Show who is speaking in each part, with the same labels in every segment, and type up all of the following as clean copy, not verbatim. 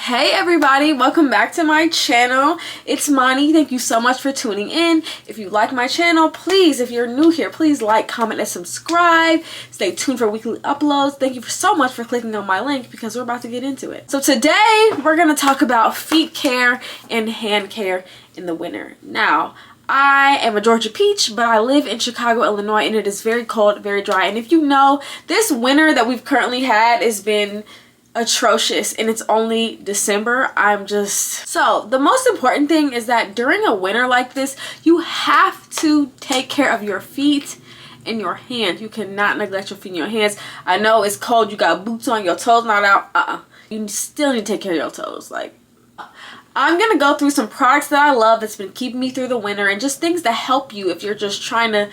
Speaker 1: Hey everybody, welcome back to my channel. It's Moni. Thank you so much for tuning in. If you like my channel, please, if you're new here, please like, comment, and subscribe. Stay tuned for weekly uploads. Thank you so much for clicking on my link because we're about to get into it. So today we're going to talk about feet care and hand care in the winter. Now, I am a Georgia peach, but I live in Chicago, Illinois, and it is very cold, very dry. And if you know, this winter that we've currently had has been atrocious, and it's only December. So the most important thing is that during a winter like this, you have to take care of your feet and your hands. You cannot neglect your feet and your hands. I know it's cold, you got boots on, your toes not out. You still need to take care of your toes. I'm gonna go through some products that I love that's been keeping me through the winter, and just things to help you if you're just trying to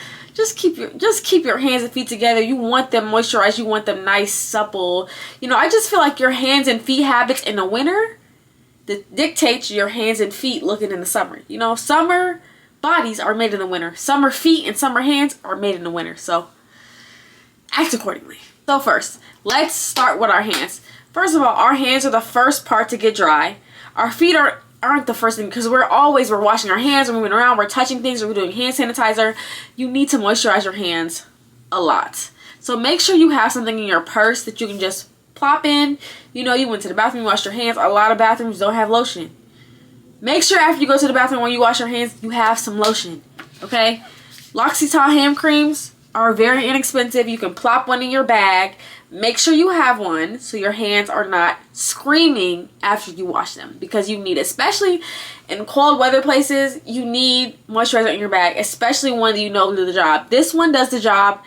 Speaker 1: keep your hands and feet together. You want them moisturized, you want them nice, supple. You know, I just feel like your hands and feet habits in the winter that dictates your hands and feet looking in the summer. You know, summer bodies are made in the winter. Summer feet and summer hands are made in the winter. So act accordingly. So first, let's start with our hands. First of all, our hands are the first part to get dry. Our feet aren't the first thing, because we're washing our hands, we're moving around, we're touching things, we're doing hand sanitizer. You need to moisturize your hands a lot. So make sure you have something in your purse that you can just plop in. You know, you went to the bathroom, you washed your hands. A lot of bathrooms don't have lotion. Make sure after you go to the bathroom, when you wash your hands, you have some lotion, okay? L'Occitane hand creams are very inexpensive. You can plop one in your bag. Make sure you have one so your hands are not screaming after you wash them, because you need, especially in cold weather places, you need moisturizer in your bag, especially one that you know will do the job. This one does the job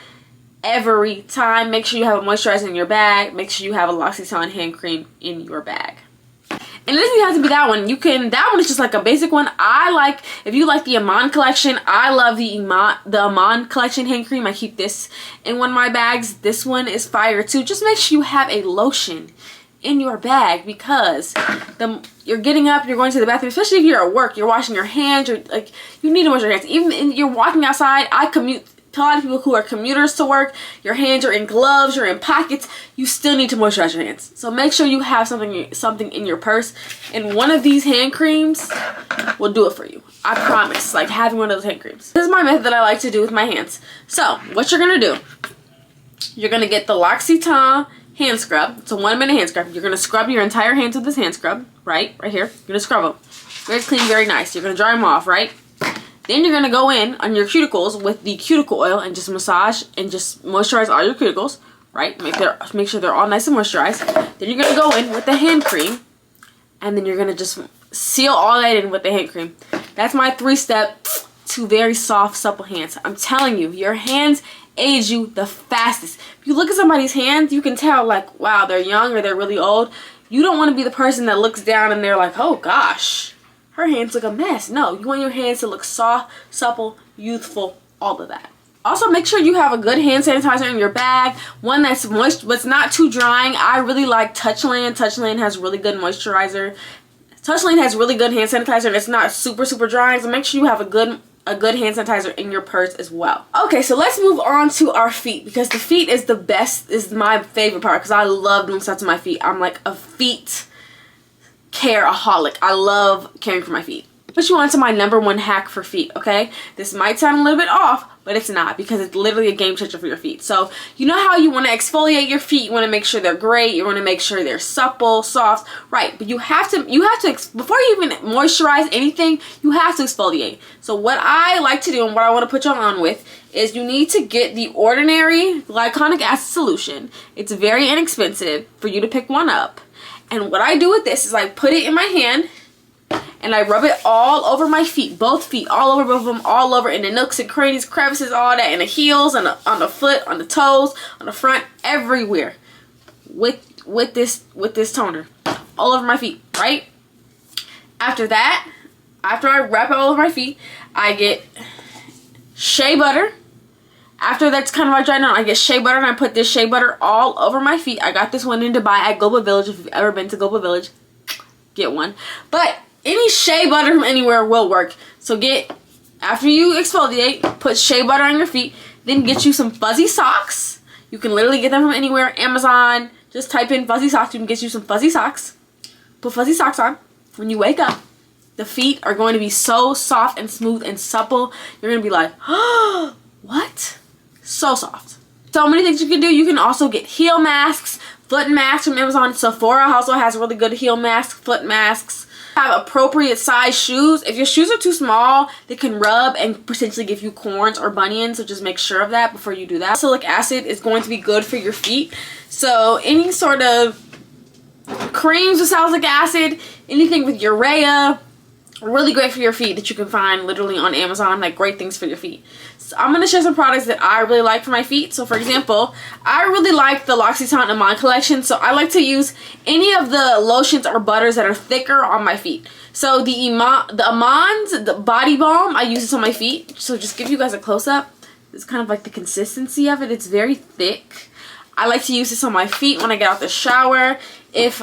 Speaker 1: every time. Make sure you have a moisturizer in your bag. Make sure you have a L'Occitane hand cream in your bag. And it doesn't have to be that one. That one is just like a basic one. If you like the Amon collection, I love the Amon collection hand cream. I keep this in one of my bags. This one is fire too. Just make sure you have a lotion in your bag, because you're getting up, you're going to the bathroom, especially if you're at work, you're washing your hands, you need to wash your hands. Even if you're walking outside, I commute. A lot of people who are commuters to work, your hands are in gloves, you're in pockets, you still need to moisturize your hands. So make sure you have something in your purse, and one of these hand creams will do it for you. I promise, like having one of those hand creams. This is my method that I like to do with my hands. So what you're gonna do, you're gonna get the L'Occitane hand scrub. It's a 1-minute hand scrub. You're gonna scrub your entire hands with this hand scrub, right here. You're gonna scrub them very clean, very nice. You're gonna dry them off, right? Then you're going to go in on your cuticles with the cuticle oil and just massage and just moisturize all your cuticles, right? Make sure they're all nice and moisturized. Then you're going to go in with the hand cream, and then you're going to just seal all that in with the hand cream. That's my 3-step to very soft, supple hands. I'm telling you, your hands age you the fastest. If you look at somebody's hands, you can tell, like, wow, they're young or they're really old. You don't want to be the person that looks down and they're like, oh gosh, her hands look a mess. No, you want your hands to look soft, supple, youthful, all of that. Also, make sure you have a good hand sanitizer in your bag. One that's moist, but it's not too drying. I really like Touchland. Touchland has really good moisturizer. Touchland has really good hand sanitizer, and it's not super, super drying. So make sure you have a good hand sanitizer in your purse as well. Okay, so let's move on to our feet, because the feet is my favorite part, because I love doing stuff to my feet. I'm like a feet care-aholic. I love caring for my feet. Put you on to my #1 hack for feet, okay? This might sound a little bit off, but it's not, because it's literally a game changer for your feet. So you know how you want to exfoliate your feet, you want to make sure they're great, you want to make sure they're supple, soft, right? But you have to before you even moisturize anything, you have to exfoliate. So what I like to do, and what I want to put you on with, is you need to get the ordinary glycolic acid solution. It's very inexpensive for you to pick one up. And what I do with this is I put it in my hand and I rub it all over my feet, both feet, all over both of them, all over in the nooks and crannies, crevices, all that, in the heels, on the foot, on the toes, on the front, everywhere, with this toner, all over my feet, right? After that, after I wrap it all over my feet, I get shea butter. After that's kind of like dry down, I get shea butter, and I put this shea butter all over my feet. I got this one in Dubai at Global Village. If you've ever been to Global Village, get one. But any shea butter from anywhere will work. So after you exfoliate, put shea butter on your feet. Then get you some fuzzy socks. You can literally get them from anywhere. Amazon. Just type in fuzzy socks. You can get you some fuzzy socks. put fuzzy socks on. When you wake up, the feet are going to be so soft and smooth and supple. You're going to be like, oh, what? So soft. So many things you can do. You can also get heel masks, foot masks from Amazon. Sephora also has really good heel masks, foot masks. Have appropriate size shoes. If your shoes are too small, they can rub and potentially give you corns or bunions, so just make sure of that before you do that. Salicylic acid is going to be good for your feet. So any sort of creams with salicylic acid, anything with urea, really great for your feet that you can find literally on Amazon, like great things for your feet. So I'm going to share some products that I really like for my feet. So for example, I really like the L'Occitane Amande collection. So I like to use any of the lotions or butters that are thicker on my feet. So the Amande, the body balm, I use this on my feet. So just give you guys a close-up. It's kind of like the consistency of it. It's very thick. I like to use this on my feet when I get out the shower. If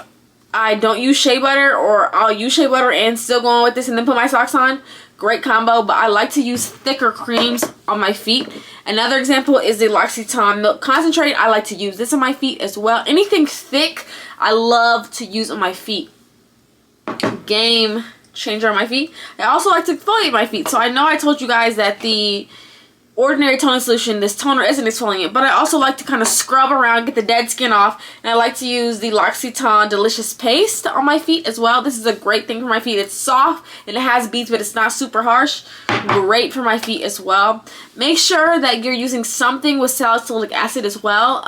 Speaker 1: I don't use shea butter, or I'll use shea butter and still go on with this and then put my socks on. Great combo, but I like to use thicker creams on my feet. Another example is the L'Occitane Milk Concentrate. I like to use this on my feet as well. Anything thick, I love to use on my feet. Game changer on my feet. I also like to exfoliate my feet. So I know I told you guys that the ordinary toning solution, this toner isn't exfoliating, but I also like to kind of scrub around, get the dead skin off, and I like to use the L'Occitane Delicious Paste on my feet as well. This is a great thing for my feet. It's soft and it has beads, but it's not super harsh. Great for my feet as well. Make sure that you're using something with salicylic acid as well.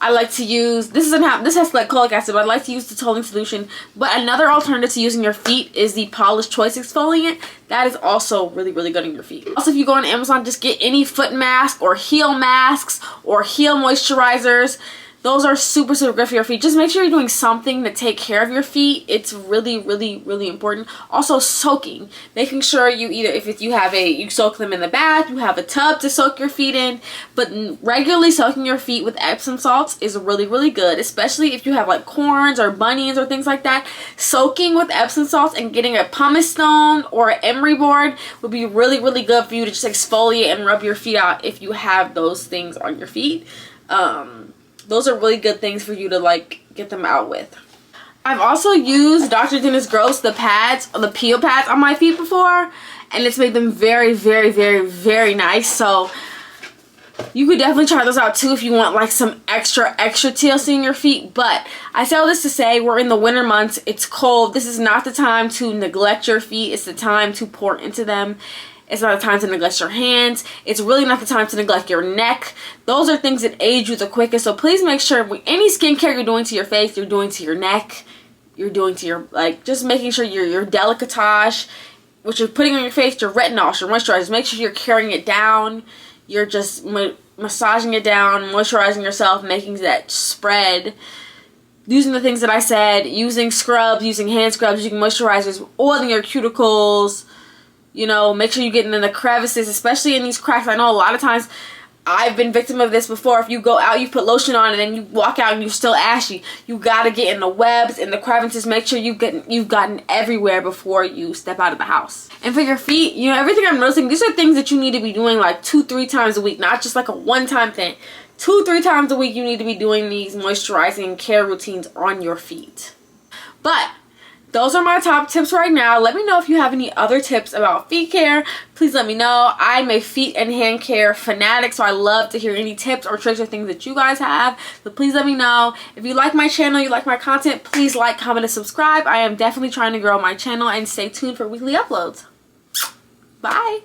Speaker 1: I like to use, this has glycolic acid, but I like to use the toning solution. But another alternative to using your feet is the Polish Choice Exfoliant. That is also really, really good on your feet. Also, if you go on Amazon, just get any foot mask or heel masks or heel moisturizers. Those are super, super good for your feet. Just make sure you're doing something to take care of your feet. It's really, really, really important. Also, soaking. Making sure you either, if you have you soak them in the bath, you have a tub to soak your feet in. But regularly soaking your feet with Epsom salts is really, really good. Especially if you have like corns or bunions or things like that. Soaking with Epsom salts and getting a pumice stone or an emery board would be really, really good for you to just exfoliate and rub your feet out if you have those things on your feet. Those are really good things for you to like get them out with. I've also used Dr. Dennis Gross, the pads, the peel pads on my feet before, and it's made them very, very, very, very nice. So you could definitely try those out too if you want like some extra TLC in your feet. But I say all this to say, we're in the winter months. It's cold. This is not the time to neglect your feet. It's the time to pour into them. It's not the time to neglect your hands. It's really not the time to neglect your neck. Those are things that age you the quickest. So please make sure any skincare you're doing to your face, you're doing to your neck, you're doing to your, like, just making sure your decolletage, what you're putting on your face, your retinol, your moisturizers, make sure you're carrying it down. You're just massaging it down, moisturizing yourself, making that spread. Using the things that I said, using scrubs, using hand scrubs, using moisturizers, oiling your cuticles. You know, make sure you're getting in the crevices, especially in these cracks. I know a lot of times I've been victim of this before. If you go out, you put lotion on, and then you walk out and you're still ashy. You gotta get in the webs, in the crevices. Make sure you've gotten everywhere before you step out of the house. And for your feet, you know, everything I'm noticing, these are things that you need to be doing like 2-3 times a week, not just like a one-time thing. 2-3 times a week, you need to be doing these moisturizing care routines on your feet. But those are my top tips right now. Let me know if you have any other tips about feet care. Please let me know. I'm a feet and hand care fanatic, so I love to hear any tips or tricks or things that you guys have. So please let me know. If you like my channel, you like my content, please like, comment, and subscribe. I am definitely trying to grow my channel, and stay tuned for weekly uploads. Bye.